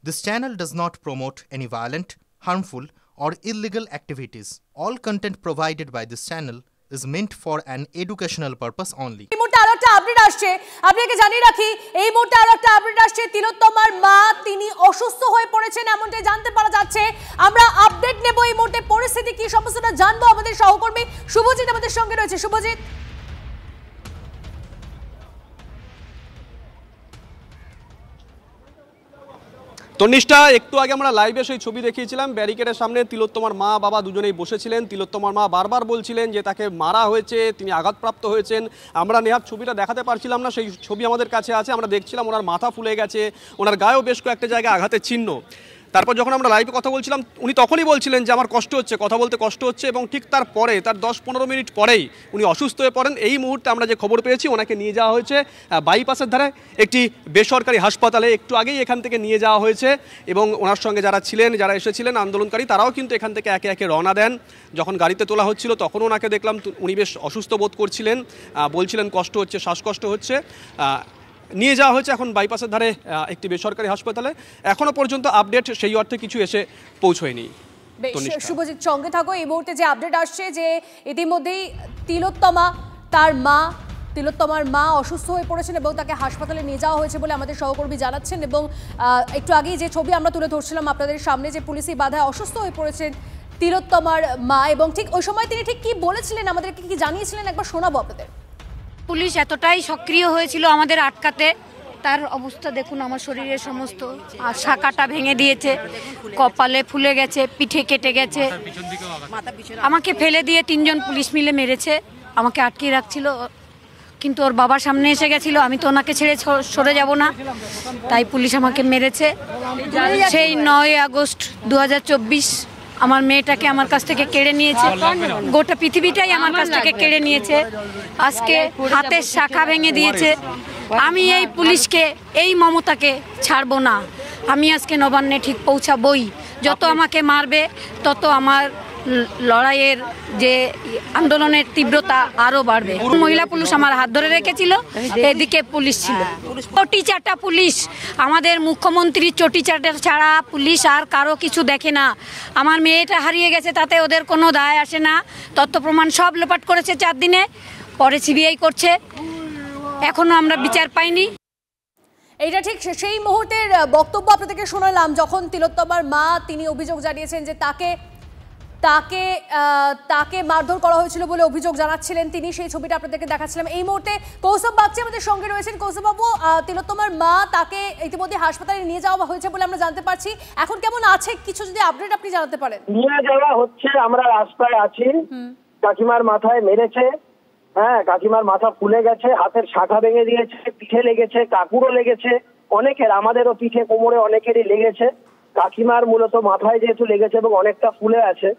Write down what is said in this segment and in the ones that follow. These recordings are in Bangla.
This channel does not promote any violent, harmful, or illegal activities. All content provided by this channel is meant for an educational purpose only. এই মুহূর্তে আরো একটা আপডেট আসছে, আপনাকে জানিয়ে রাখি এই মুহূর্তে আরো একটা আপডেট আসছে। তিলোত্তমার মা তিনি অসুস্থ হয়ে পড়েছেন এমনটাই জানতে পারা যাচ্ছে। আমরা আপডেট নেব এই মুহূর্তে পরিস্থিতি কি সমস্যাটা জানবো। আমাদের সহকর্মী শুভজিৎ আমাদের সঙ্গে রয়েছে। শুভজিৎ, তনিষ্ঠা, একটু আগে আমরা লাইভে সেই ছবি দেখিয়েছিলাম, ব্যারিকেডের সামনে তিলোত্তমার মা বাবা দুজনেই বসেছিলেন। তিলোত্তমার মা বারবার বলছিলেন যে তাকে মারা হয়েছে, তিনি আঘাতপ্রাপ্ত হয়েছেন। আমরা নেহাত ছবিটা দেখাতে পারছিলাম না, সেই ছবি আমাদের কাছে আছে। আমরা দেখছিলাম ওনার মাথা ফুলে গেছে, ওনার গায়েও বেশ কয়েকটা জায়গায় আঘাতের চিহ্ন। তারপর যখন আমরা লাইভে কথা বলছিলাম উনি তখনই বলছিলেন যে আমার কষ্ট হচ্ছে, কথা বলতে কষ্ট হচ্ছে, এবং ঠিক তারপরে তার 10-15 মিনিট পরেই উনি অসুস্থ হয়ে পড়েন। এই মুহূর্তে আমরা যে খবর পেয়েছি ওনাকে নিয়ে যাওয়া হয়েছে বাইপাসের ধারে একটি বেসরকারি হাসপাতালে। একটু আগেই এখান থেকে নিয়ে যাওয়া হয়েছে এবং ওনার সঙ্গে যারা ছিলেন, যারা এসেছিলেন আন্দোলনকারী, তারাও কিন্তু এখান থেকে একে একে রওনা দেন। যখন গাড়িতে তোলা হচ্ছিল তখন ওনাকে দেখলাম উনি বেশ অসুস্থ বোধ করছিলেন, বলছিলেন কষ্ট হচ্ছে, শ্বাসকষ্ট হচ্ছে। নিয়ে যাওয়া হয়েছে এখন বাইপাসের ধারে একটি বেসরকারি হাসপাতালে। এখনো পর্যন্ত আপডেট সেই অর্থে কিছু এসে পৌঁছয়নি। শুভজিৎ সঙ্গে থাকো। এই মুহূর্তে যে আপডেট আসছে যে ইতিমধ্যেই তিলোত্তমার মা অসুস্থ হয়ে পড়েছেন এবং তাকে হাসপাতালে নিয়ে যাওয়া হয়েছে বলে আমাদের সহকর্মী জানাচ্ছেন। এবং একটু আগেই যে ছবি আমরা তুলে ধরছিলাম আপনাদের সামনে, যে পুলিশি বাধায় অসুস্থ হয়ে পড়েছেন তিলোত্তমার মা, এবং ঠিক ওই সময় তিনি ঠিক কি বলেছিলেন, আমাদেরকে কি জানিয়েছিলেন, একবার শোনাবো আপনাদের। পুলিশ এতটাই সক্রিয় হয়েছিল আমাদের আটকাতে, তার অবস্থা দেখুন, আমার শরীরের সমস্ত শাখাটা ভেঙে দিয়েছে, কপালে ফুলে গেছে, পিঠে কেটে গেছে, আমাকে ফেলে দিয়ে 3জন পুলিশ মিলে মেরেছে। আমাকে আটকিয়ে রাখছিল, কিন্তু ওর বাবার সামনে এসে গেছিল, আমি তো ওনাকে ছেড়ে সরে যাব না, তাই পুলিশ আমাকে মেরেছে। সেই 9 আগস্ট 2024 আমার মেয়েটাকে আমার কাছ থেকে কেড়ে নিয়েছে, গোটা পৃথিবীটাই আমার কাছ থেকে কেড়ে নিয়েছে। আজকে হাতের শাখা ভেঙে দিয়েছে। আমি এই পুলিশকে, এই মমতাকে ছাড়বো না। আমি আজকে নবান্নে ঠিক পৌঁছাবই। যত আমাকে মারবে তত আমার লড়াইয়ের যে আন্দোলনের তীব্রতা আরো বাড়বে। মহিলা পুলিশ আমার হাত ধরে রেখেছিল, এদিকে পুলিশ ছিল চটি চাটা পুলিশ। আমাদের মুখ্যমন্ত্রী চটি চাটা ছাড়া পুলিশ আর কারো কিছু দেখে না। আমার মেয়েটা হারিয়ে গেছে, তাতে ওদের কোনো দায় আসে না। তথ্য প্রমাণ সব লোপাট করেছে 4 দিনে, পরে সিবিআই করছে, এখনো আমরা বিচার পাইনি। এইটা ঠিক সেই মুহূর্তের বক্তব্য আপনাদেরকে শোনালাম যখন তিলোত্তমার মা তিনি অভিযোগ জানিয়েছেন যে তাকে মারধর করা হয়েছিল বলে অভিযোগ জানাচ্ছিলেন তিনি। সেই ছবিটা আপনাদেরকে দেখাচ্ছিলাম। এই মুহূর্তে কৌস্তব বাগচি আমাদের সঙ্গে রয়েছেন। কৌস্তব বাবু, তিলোত্তমার মা তাকে ইতিমধ্যে হাসপাতালে নিয়ে যাওয়া হয়েছে বলে আমরা জানতে পারছি, এখন কেমন আছে কিছু যদি আপডেট আপনি জানাতে পারেন। নিয়ে যাওয়া হচ্ছে, আমরা রাস্তায় আছি। কাকিমার মাথায় মেরেছে, হ্যাঁ, কাকিমার মাথা ফুলে গেছে, হাতের শাখা ভেঙে দিয়েছে, পিঠে লেগেছে, কাকুরও লেগেছে, অনেকের, আমাদেরও পিঠে কোমরে অনেকেরই লেগেছে। কাকিমার মূলত মাথায় যেহেতু লেগেছে এবং অনেকটা ফুলে আছে,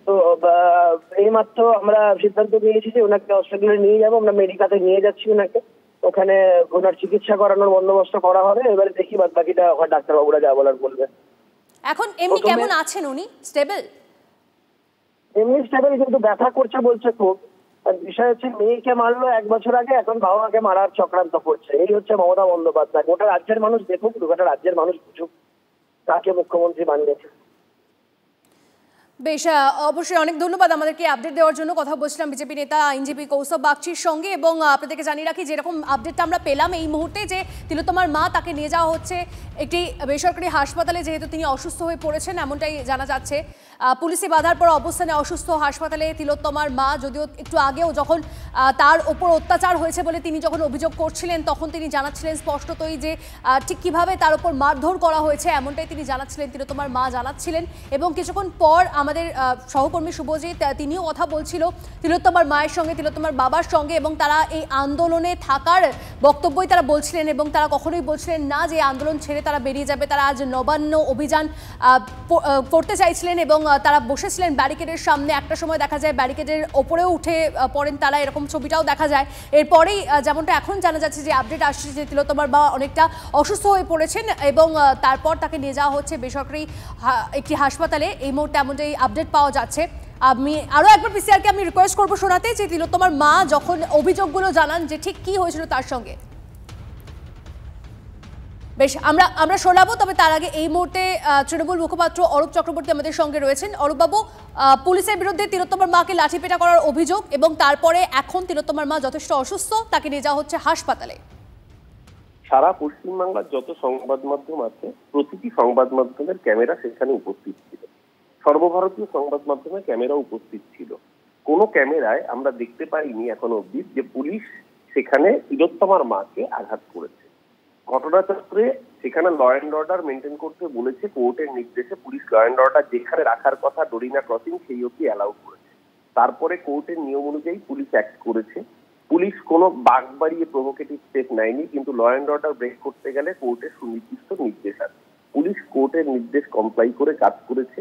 তো এইমাত্র আমরা সিদ্ধান্ত নিয়েছি যে ওনাকে হসপিটালে নিয়ে যাবো। আমরা মেডিকাতে নিয়ে যাচ্ছি ওনাকে, ওখানে ওনার চিকিৎসা করানোর বন্দোবস্ত করা হবে। এবারে দেখি বাদ বাকিটা ডাক্তারবাবুরা যা বলার বলবে। এখন এমনি কেমন আছেন উনি? স্টেবল? এমনি স্টেবল, কিন্তু ব্যথা করছে বলছে খুব। বিষয় হচ্ছে মেয়েকে মারলো 1 বছর আগে, এখন বাবা মাকে মারার চক্রান্ত করছে। এই হচ্ছে মমতা বন্দ্যোপাধ্যায়। গোটা রাজ্যের মানুষ দেখুক, গোটা রাজ্যের মানুষ বুঝুক কাকে মুখ্যমন্ত্রী বানিয়েছে। বেশ, অবশ্যই অনেক ধন্যবাদ আমাদেরকে আপডেট দেওয়ার জন্য। কথা বলছিলাম বিজেপি নেতা আইনজীবী কৌস্তব বাগচির সঙ্গে, এবং আপনাদেরকে জানিয়ে রাখি যেরকম আপডেটটা আমরা পেলাম এই মুহূর্তে, যে তিলোত্তমার মা তাকে নিয়ে যাওয়া হচ্ছে একটি বেসরকারি হাসপাতালে, যেহেতু তিনি অসুস্থ হয়ে পড়েছেন এমনটাই জানা যাচ্ছে। পুলিশি বাধার পর অবস্থানে অসুস্থ হাসপাতালে তিলোত্তমার মা, যদিও একটু আগেও যখন তার ওপর অত্যাচার হয়েছে বলে তিনি যখন অভিযোগ করছিলেন তখন তিনি জানাচ্ছিলেন স্পষ্টতই যে ঠিক কীভাবে তার ওপর মারধর করা হয়েছে এমনটাই তিনি জানাচ্ছিলেন, তিলোত্তমার মা জানাচ্ছিলেন। এবং কিছুক্ষণ পর আমাদের সহকর্মী শুভজিৎ তিনিও কথা বলছিল তিলোত্তমার মায়ের সঙ্গে, তিলোত্তমার বাবার সঙ্গে, এবং তারা এই আন্দোলনে থাকার বক্তব্যই তারা বলছিলেন, এবং তারা কখনোই বলছিলেন না যে আন্দোলন ছেড়ে তারা বেরিয়ে যাবে। তারা আজ নবান্ন অভিযান করতে চাইছিলেন এবং তারা বসেছিলেন ব্যারিকেডের সামনে। একটা সময় দেখা যায় ব্যারিকেডের ওপরেও উঠে পড়েন তারা, এরকম ছবিটাও দেখা যায়। এরপরেই যেমনটা এখন জানা যাচ্ছে যে আপডেট আসছে যে তিলোত্তমার বাবা অনেকটা অসুস্থ হয়ে পড়েছেন এবং তারপর তাকে নিয়ে যাওয়া হচ্ছে বেসরকারি একটি হাসপাতালে। এই মুহূর্তে এমনটাই আপডেট পাওয়া যাচ্ছে। আমি আরও একবার পিসিআরকে আমি রিকোয়েস্ট করবো শোনাতে যে তিলোত্তমার মা যখন অভিযোগগুলো জানান যে ঠিক কি হয়েছিল তার সঙ্গে। বেশ, আমরা শোনাবো, তবে তার আগে এই মুহূর্তে তৃণমূল মুখপাত্র অরূপ চক্রবর্তী আমাদের সঙ্গে রয়েছেন। অরূপবাবু, পুলিশের বিরুদ্ধে তিলোত্তমার মাকে লাঠিপেটা করার অভিযোগ এবং তারপরে এখন তিলোত্তমার মা যথেষ্ট অসুস্থ, তাকে নিয়ে যাওয়া হচ্ছে হাসপাতালে। সারা পশ্চিমবাংলার যত সংবাদ মাধ্যম আছে প্রতিটি সংবাদ মাধ্যমের ক্যামেরা সেখানে উপস্থিত ছিল, সর্বভারতীয় সংবাদ মাধ্যমে ক্যামেরা উপস্থিত ছিল। কোনো ক্যামেরায় আমরা দেখতে পাইনি এখনো অব্দি যে পুলিশ সেখানে তিলোত্তমার মাকে আঘাত করেছে। ঘটনাচক্রে সেখানে ল অ্যান্ড অর্ডার মেনটেন করতে বলেছে কোর্টের নির্দেশে। পুলিশ ল অ্যান্ড অর্ডার যেখানে রাখার কথা ডোরিনা ক্রসিং সেই অবধি অ্যালাউ করেছে। তারপরে কোর্টের নিয়ম অনুযায়ী পুলিশ অ্যাক্ট করেছে। পুলিশ কোনো বাঘ বাড়িয়ে প্রভোকেটিভ স্টেপ নেয়নি, কিন্তু ল অ্যান্ড অর্ডার ব্রেক করতে গেলে কোর্টের সুনির্দিষ্ট নির্দেশ আছে। পুলিশ কোর্টের নির্দেশ কমপ্লাই করে কাজ করেছে।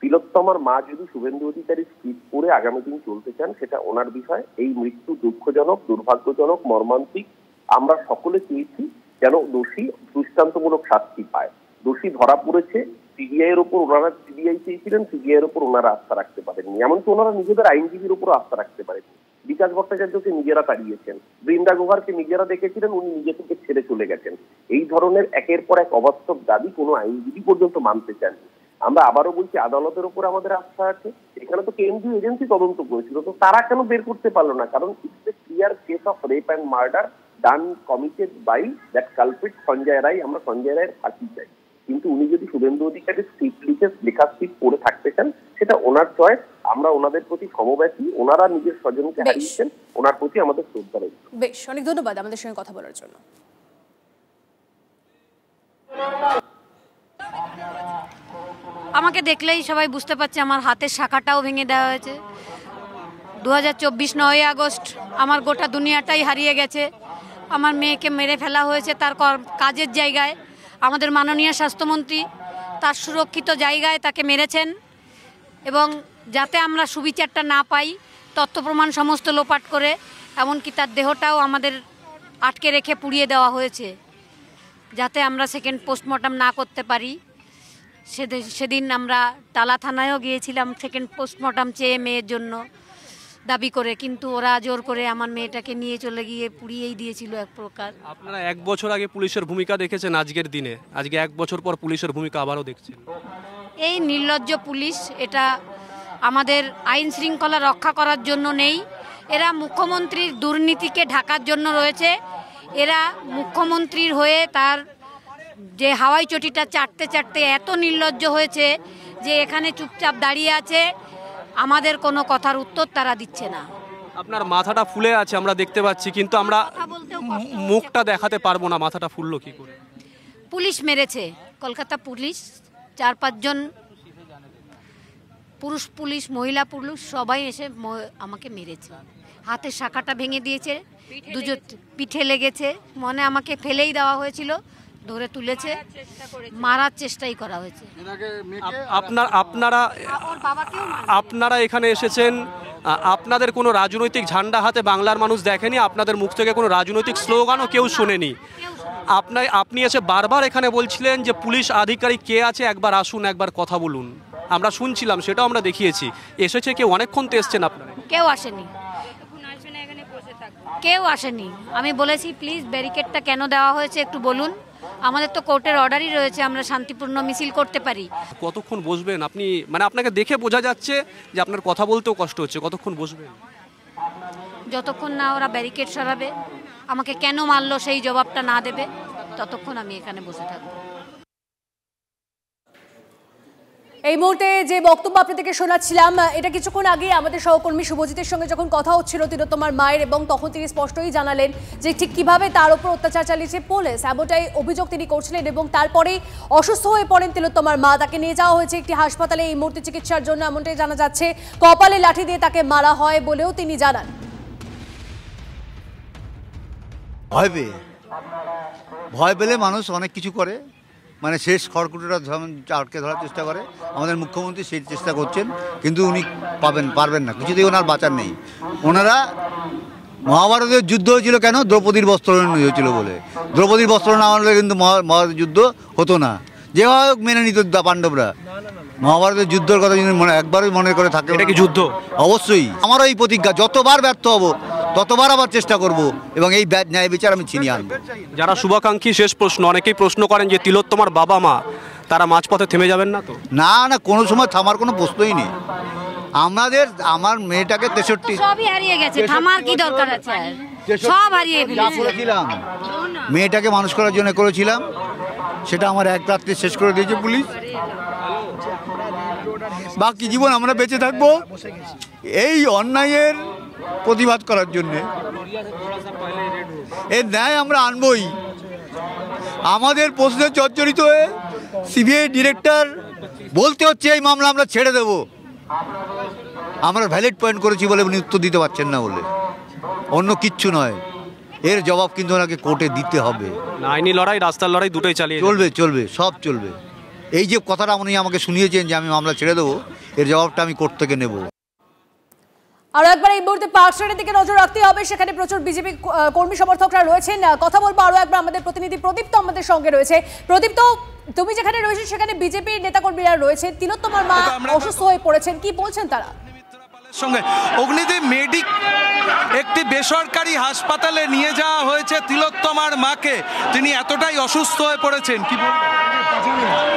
তিলোত্তমার মা যদি শুভেন্দু অধিকারী স্পিচ করে আগামী দিন চলতে চান সেটা ওনার বিষয়। এই মৃত্যু দুঃখজনক, দুর্ভাগ্যজনক, মর্মান্তিক। আমরা সকলে চেয়েছি যেন দোষী দৃষ্টান্তমূলক শাস্তি পায়। দোষী ধরা পড়েছে, সিবিআই এর উপর ওনারা সিবিআই চেয়েছিলেন, সিবিআই এর উপর ওনারা আস্থা রাখতে পারেননি। এমনকি ওনারা নিজেদের আইনজীবীর উপর আস্থা রাখতে পারেননি। বিকাশ ভট্টাচার্যকে নিজেরা তাড়িয়েছেন, বৃন্দা গুহারকে নিজেরা দেখেছিলেন, উনি নিজে থেকে ছেড়ে চলে গেছেন। এই ধরনের একের পর এক অবাস্তব দাবি কোনো আইনজীবী পর্যন্ত মানতে চাননি। আমরা আবারও বলছি, আদালতের উপর আমাদের আস্থা আছে। এখানে তো কেন্দ্রীয় এজেন্সি তদন্ত করেছিল, তো তারা কেন বের করতে পারলো না? কারণ it's a clear case of rape and murder done committed by that culprit Sanjay Roy. আমরা সঞ্জয় রায়ের ফাঁসি চাই, কিন্তু উনি যদি শুভেন্দু অধিকারী স্ক্রিপ্ট লিখে লেখা স্ক্রিপ্ট পড়ে থাকতে চান সেটা ওনার চয়েস। আমরা ওনাদের প্রতি সমব্যথী। ওনারা নিজের স্বজনকে হারিয়েছেন, ওনার প্রতি আমাদের শ্রদ্ধা রয়েছে। বেশ, অনেক ধন্যবাদ আমাদের সঙ্গে কথা বলার জন্য। আমাকে দেখলেই সবাই বুঝতে পারছে আমার হাতের শাখাটাও ভেঙে দেওয়া হয়েছে। 2024 9 আগস্ট আমার গোটা দুনিয়াটাই হারিয়ে গেছে। আমার মেয়েকে মেরে ফেলা হয়েছে তার কাজের জায়গায়। আমাদের মাননীয় স্বাস্থ্যমন্ত্রী তার সুরক্ষিত জায়গায় তাকে মেরেছেন, এবং যাতে আমরা সুবিচারটা না পাই তথ্য প্রমাণ সমস্ত লোপাট করে এমনকি তার দেহটাও আমাদের আটকে রেখে পুড়িয়ে দেওয়া হয়েছে, যাতে আমরা সেকেন্ড পোস্টমর্টম না করতে পারি। সেদিন আমরা টালা থানায়ও গিয়েছিলাম সেকেন্ড পোস্টমর্টম চেয়ে মেয়ের জন্য দাবি করে, কিন্তু ওরা জোর করে আমার মেয়েটাকে নিয়ে চলে গিয়ে পুড়িয়েই দিয়েছিল এক প্রকার। আপনারা 1 বছর আগে পুলিশের ভূমিকা দেখেছেন, আজকের দিনে আজকে 1 বছর পর পুলিশের ভূমিকা আবারও দেখছেন। এই নির্লজ্জ পুলিশ এটা আমাদের আইন শৃঙ্খলা রক্ষা করার জন্য নেই, এরা মুখ্যমন্ত্রীর দুর্নীতিকে ঢাকার জন্য রয়েছে। এরা মুখ্যমন্ত্রীর হয়ে তার যে হাওয়াই চটিটা চাটতে চাটতে এত নির্লজ্জ হয়েছে যে এখানে চুপচাপ দাঁড়িয়ে আছে, আমাদের কোনো কথার উত্তর তারা দিচ্ছে না। আপনার মাথাটা ফুলে আছে আমরা দেখতে পাচ্ছি, কিন্তু আমরা মুখটা দেখাতে পারবো না। মাথাটা ফুললো কি করে? পুলিশ মেরেছে, কলকাতা পুলিশ 4-5 জন পুরুষ পুলিশ, মহিলা পুলিশ সবাই এসে আমাকে মেরেছে। হাতের শাখাটা ভেঙে দিয়েছে, দুজন পিঠে লেগেছে, মনে আমাকে ফেলেই দেওয়া হয়েছিল, ধরে তুলেছে, মারার চেষ্টাই করা হয়েছে। আপনারা এখানে এসেছেন, আপনাদের কোনো রাজনৈতিক ঝান্ডা হাতে বাংলার মানুষ দেখেনি, আপনাদের মুখ থেকে কোনো রাজনৈতিক স্লোগানও কেউ শোনেনি। আপনি এসে বারবার এখানে বলছিলেন যে পুলিশ আধিকারিক কে আছে, একবার আসুন, একবার কথা বলুন। আমরা শুনছিলাম, সেটাও আমরা দেখিয়েছি। এসেছে কেউ? অনেকক্ষণ তো এসছেন আপনারা। কেউ আসেনি, কেউ আসেনি। আমি বলেছি প্লিজ ব্যারিকেডটা কেন দেওয়া হয়েছে একটু বলুন, আমাদের তো কোর্টের অর্ডারই রয়েছে, আমরা শান্তিপূর্ণ মিছিল করতে পারি। কতক্ষণ বসবেন আপনি? মানে আপনাকে দেখে বোঝা যাচ্ছে যে আপনার কথা বলতেও কষ্ট হচ্ছে। কতক্ষণ বসবেন? যতক্ষণ না ওরা ব্যারিকেড সরাবে, আমাকে কেন মারলো সেই জবাবটা না দেবে, ততক্ষণ আমি এখানে বসে থাকবো। এই মুহূর্তে যে বক্তব্য আপনাদেরকে শোনাচ্ছিলাম, এটা কিছুক্ষণ আগে আমাদের সহকর্মী শুভজিতের সঙ্গে যখন কথা হচ্ছিল তিলোত্তমার মায়ের, এবং তখন তিনি স্পষ্টই জানালেন যে ঠিক কিভাবে তার উপর অত্যাচার চালিয়েছে পুলিশ, এমনটাই অভিযোগ তিনি করছিলেন। এবং তারপরেই অসুস্থ হয়ে পড়েন তিলোত্তমার মা, তাকে নিয়ে যাওয়া হয়েছে একটি হাসপাতালে এই মুহূর্তে চিকিৎসার জন্য, এমনটাই জানা যাচ্ছে। কপালে লাঠি দিয়ে তাকে মারা হয় বলেও তিনি জানান। ভয় পেলে মানুষ অনেক কিছু করে, মানে শেষ খড়কুটোটা আটকে ধরার চেষ্টা করে। আমাদের মুখ্যমন্ত্রী সেই চেষ্টা করছেন, কিন্তু উনি পারবেন না, কিছুতেই ওনার বাঁচার নেই। ওনারা মহাভারতের যুদ্ধ হয়েছিল কেন? দ্রৌপদীর বস্ত্রহরণ হয়েছিল বলে। দ্রৌপদীর বস্ত্র না হলে কিন্তু মহাভারতের যুদ্ধ হতো না। যেভাবে মেনে নিত পাণ্ডবরা। মহাভারতের যুদ্ধের কথা যদি একবারই মনে করে থাকে, এটা কি যুদ্ধ? অবশ্যই। আমারও এই প্রতিজ্ঞা, যতবার ব্যর্থ হব ততবার আবার চেষ্টা করব এবং এই ন্যায় বিচার আমি ছিনিয়ে আনবো। যারা শুভাকাঙ্ক্ষী, শেষ প্রশ্ন, অনেকেই প্রশ্ন করেন যে তিলোত্তমার বাবা মা তারা মাঝপথে থেমে যাবেন না তো? না না, কোনো সময় থামার কোনো প্রশ্নই নেই। আমার মেয়েটাকে 63 সবই হারিয়ে গেছে, থামার কি দরকার আছে? সব হারিয়ে ফেলেছিলাম, মেয়েটাকে মানুষ করার জন্য করেছিলাম, সেটা আমার এক রাত্রে শেষ করে দিয়েছে পুলিশ। বাকি জীবন আমরা বেঁচে থাকবো এই অন্যায়ের প্রতিবাদ করার জন্যে। এর ন্যায় আমরা আনবই। আমাদের প্রশ্নে জর্জরিত হয়ে সিবিআই ডিরেক্টর বলতে হচ্ছে এই মামলা আমরা ছেড়ে দেব। আমরা ভ্যালিড পয়েন্ট করেছি বলে উনি উত্তর দিতে পারছেন না বলে, অন্য কিচ্ছু নয়। এর জবাব কিন্তু ওনাকে কোর্টে দিতে হবে। আইনি লড়াই, রাস্তার লড়াই দুটোই চালিয়ে চলবে, সব চলবে। এই যে কথাটা উনি আমাকে শুনিয়েছেন যে আমি মামলা ছেড়ে দেবো, এর জবাবটা আমি কোর্ট থেকে নেব। আর একবার এই মুহূর্তে পার্ক স্ট্রিটের দিকে নজর রাখতে হবে, সেখানে প্রচুর বিজেপি কর্মী সমর্থকরা রয়েছেন। কথা বলবো আরো একবার, আমাদের প্রতিনিধি প্রদীপ্ত আমাদের সঙ্গে রয়েছে। প্রদীপ্ত, তুমি যেখানে রয়েছে সেখানে বিজেপির নেতাকর্মীরা রয়েছে, তিলোত্তমার মা অসুস্থ হয়ে পড়েছেন, কি বলছেন তারা? সঙ্গে অগ্নিদেব মেডিক একটি বেসরকারি হাসপাতালে নিয়ে যাওয়া হয়েছে তিলোত্তমার মাকে। তিনি এতটাই অসুস্থ হয়ে পড়েছেন, কি বলবেন?